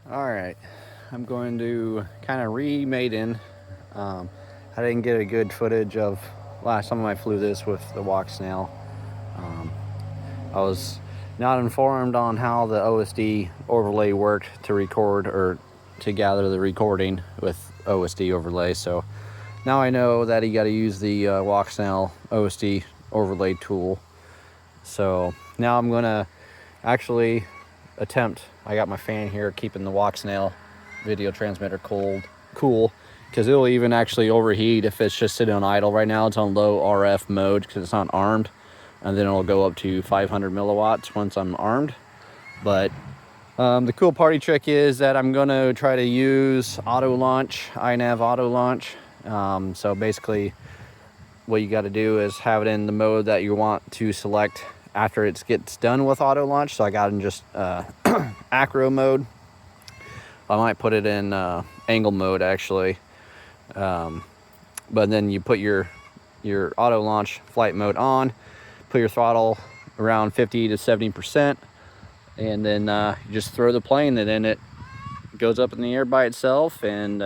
Alright, I'm going to kind of re-maiden. I didn't get a good footage of last time I flew this with the Walksnail. I was not informed on how the OSD overlay worked to record or to gather the recording with OSD overlay, so now I know that you got to use the Walksnail OSD overlay tool. So now I'm gonna actually attempt. I got my fan here keeping the Walksnail video transmitter cool, because it'll even actually overheat if it's just sitting on idle. Right now it's on low RF mode because it's not armed, and then it'll go up to 500 milliwatts once I'm armed. But the cool party trick is that I'm gonna try to use auto launch, iNav auto launch. So basically what you got to do is have it in the mode that you want to select after it gets done with auto launch. So I got in just acro mode. I might put it in angle mode actually, but then you put your auto launch flight mode on, put your throttle around 50 to 70%, and then you just throw the plane, and then it goes up in the air by itself, and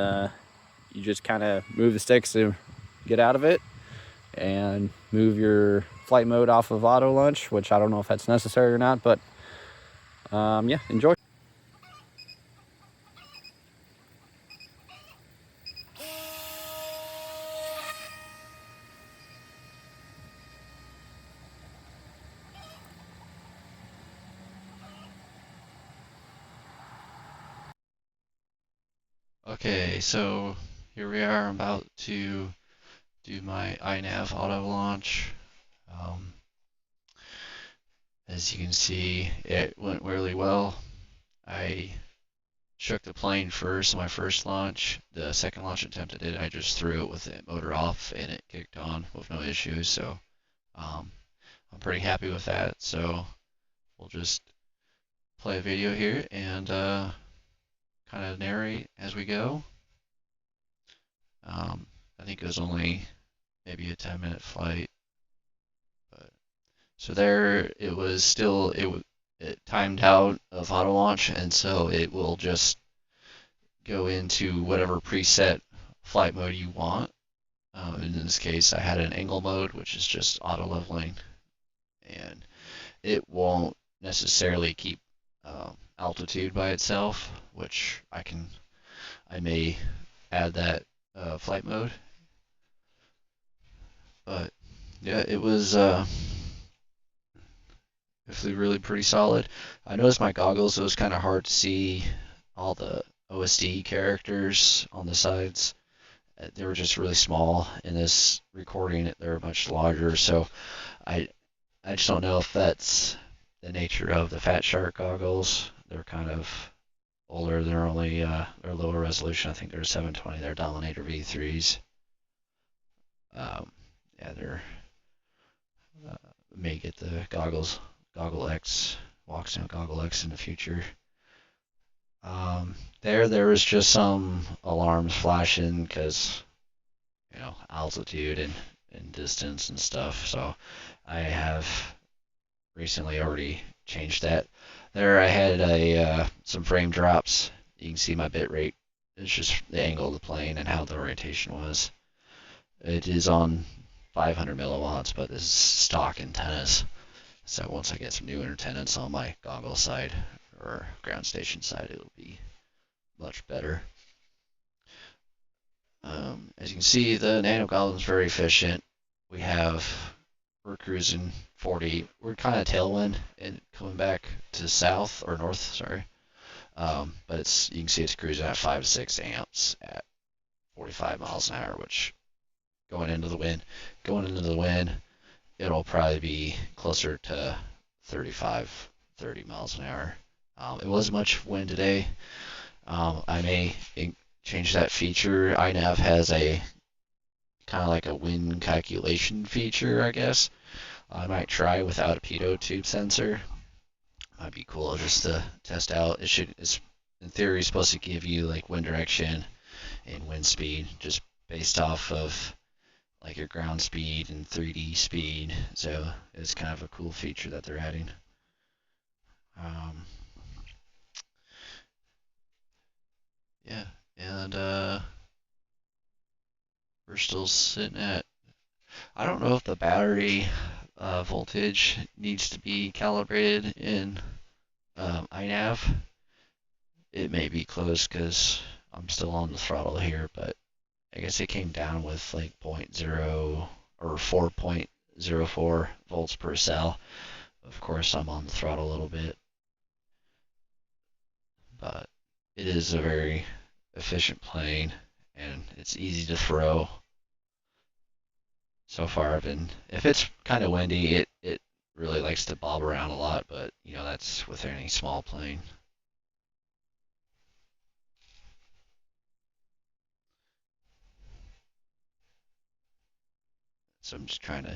you just kind of move the sticks to get out of it and move your flight mode off of auto launch, which I don't know if that's necessary or not, but yeah, enjoy. Okay, so here we are. I'm about to do my iNav auto launch. Um, as you can see, it went really well. I shook the plane first, my first launch. The second launch attempt I did, I just threw it with the motor off and it kicked on with no issues. So um, I'm pretty happy with that. So we'll just play a video here and kind of narrate as we go. I think it was only maybe a 10-minute flight. But so there, it was still it timed out of auto launch, and so it will just go into whatever preset flight mode you want. In this case, I had an angle mode, which is just auto leveling, and it won't necessarily keep altitude by itself, which I may add that flight mode. But yeah, it was really pretty solid. I noticed my goggles, it was kind of hard to see all the OSD characters on the sides. They were just really small. In this recording, they're much larger. So I I just don't know if that's the nature of the Fat Shark goggles. They're kind of older. They're only they're lower resolution. I think they're 720. They're Dominator V3s. Yeah, they're may get the Goggle X, Walksnail Goggle X in the future. There was just some alarms flashing because, altitude and distance and stuff. So I have recently already changed that. There I had some frame drops. You can see my bit rate. It's just the angle of the plane and how the orientation was. It is on 500 milliwatts, but this is stock antennas. So once I get some new antennas on my goggle side or ground station side, it'll be much better. As you can see, the Nano Goblin is very efficient. We're cruising 40. We're kind of tailwind and coming back to south or north, sorry. But you can see it's cruising at 5 to 6 amps at 45 miles an hour, which going into the wind, it'll probably be closer to 35, 30 miles an hour. It wasn't much wind today. I may change that feature. iNav has a kind of like a wind calculation feature, I guess. I might try without a pitot tube sensor. Might be cool just to test out. It's in theory supposed to give you like wind direction and wind speed just based off of like your ground speed and 3D speed. So it's kind of a cool feature that they're adding. we're still sitting at, I don't know if the battery voltage needs to be calibrated in iNav. It may be close because I'm still on the throttle here, but I guess it came down with like 0.0 or 4.04 volts per cell. Of course, I'm on the throttle a little bit, but it is a very efficient plane and it's easy to throw. So far, if it's kind of windy, it really likes to bob around a lot, but you know, that's with any small plane. So I'm just trying to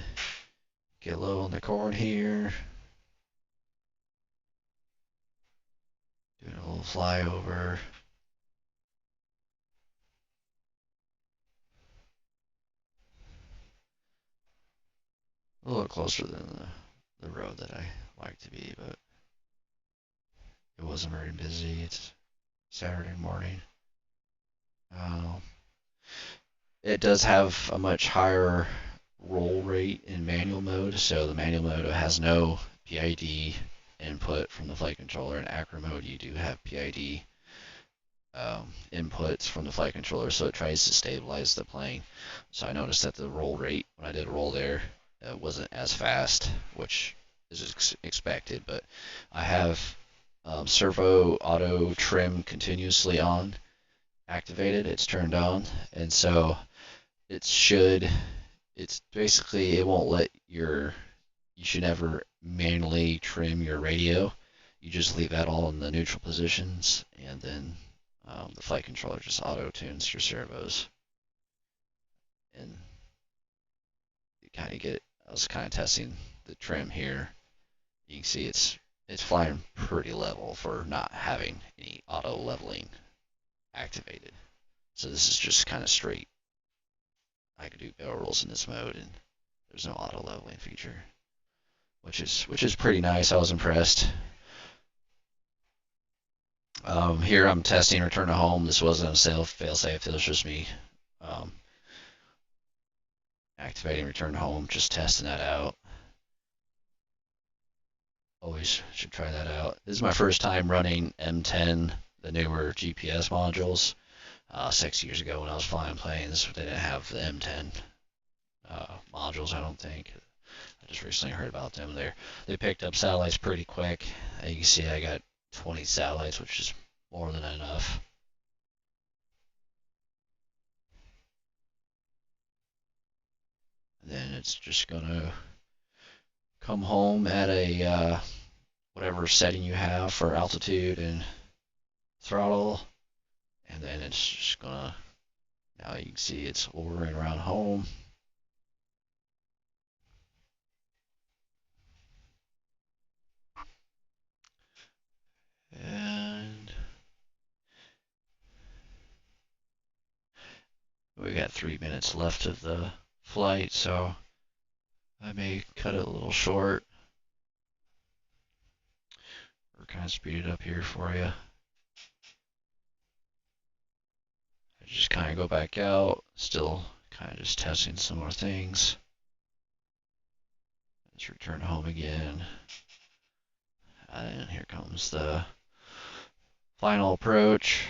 get low on the corn here. Doing a little flyover. A little closer than the road that I like to be, but it wasn't very busy. It's Saturday morning. It does have a much higher roll rate in manual mode, so the manual mode has no PID input from the flight controller. In acro mode, you do have PID inputs from the flight controller, so it tries to stabilize the plane. So I noticed that the roll rate, when I did a roll there, wasn't as fast, which is expected, but I have servo auto trim continuously on, activated, it's turned on, and so it's basically, it won't let you should never manually trim your radio. You just leave that all in the neutral positions, and then the flight controller just auto tunes your servos. And you kind of get, I was kind of testing the trim here. You can see it's flying pretty level for not having any auto leveling activated. So this is just kind of straight. I can do barrel rolls in this mode, and there's no auto leveling feature, which is pretty nice. I was impressed. Here I'm testing return to home. This wasn't a fail-safe. It was just me activating return to home, just testing that out. Always should try that out. This is my first time running M10, the newer GPS modules. 6 years ago when I was flying planes, they didn't have the M10 modules, I don't think. I just recently heard about them. They picked up satellites pretty quick. You can see I got 20 satellites, which is more than enough. And then it's just gonna come home at a whatever setting you have for altitude and throttle, and then it's just gonna, now you can see it's ordering around home. And we got 3 minutes left of the flight, so I may cut it a little short or kind of speed it up here for you. I just kind of go back out, still kind of just testing some more things. Let's return home again. And here comes the final approach.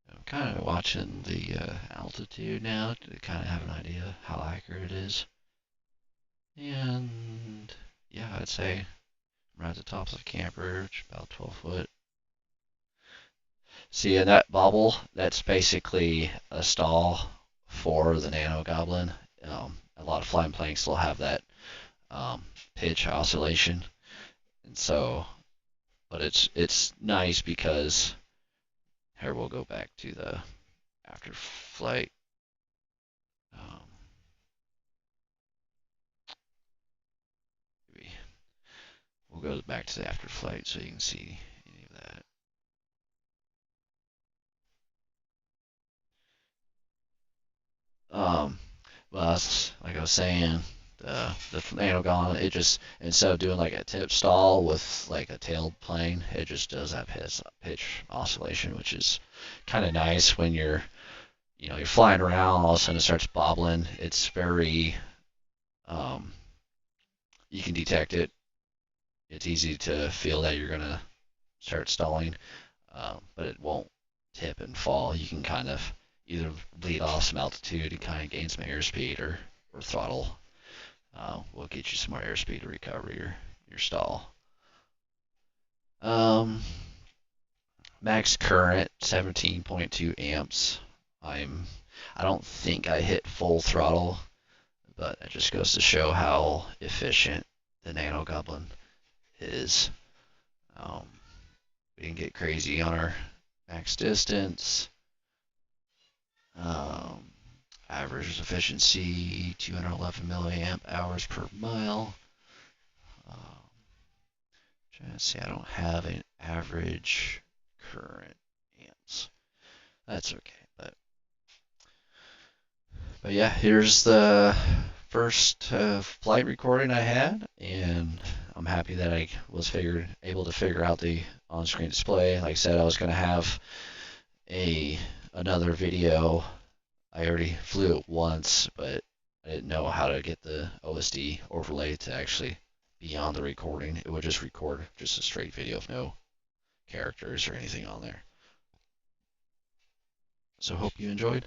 I'm kind of watching the altitude now to kind of have an idea how accurate it is. And yeah, I'd say I'm at the top of the camper, which is about 12 foot. See, in that bobble, that's basically a stall for the Nano Goblin. A lot of flying planes still have that pitch oscillation, and so, but it's nice because here we'll go back to the after flight. We'll go back to the after flight so you can see any of that. Well, that's, like I was saying, the Nano Goblin, it just, instead of doing like a tip stall with like a tailed plane, it just does that pitch oscillation, which is kind of nice when you're flying around, all of a sudden it starts bobbling. It's very, you can detect it. It's easy to feel that you're gonna start stalling, but it won't tip and fall. You can kind of either lead off some altitude and kind of gain some airspeed, or throttle will get you some more airspeed to recover your stall. Max current 17.2 amps. I don't think I hit full throttle, but it just goes to show how efficient the Nano Goblin is. We didn't get crazy on our max distance. Average efficiency 211 milliamp hours per mile. Trying to see, I don't have an average current amps. That's okay, but yeah, here's the first flight recording I had, and I'm happy that I was able to figure out the on-screen display. Like I said, I was going to have another video. I already flew it once, but I didn't know how to get the OSD overlay to actually be on the recording. It would just record just a straight video with no characters or anything on there. So hope you enjoyed.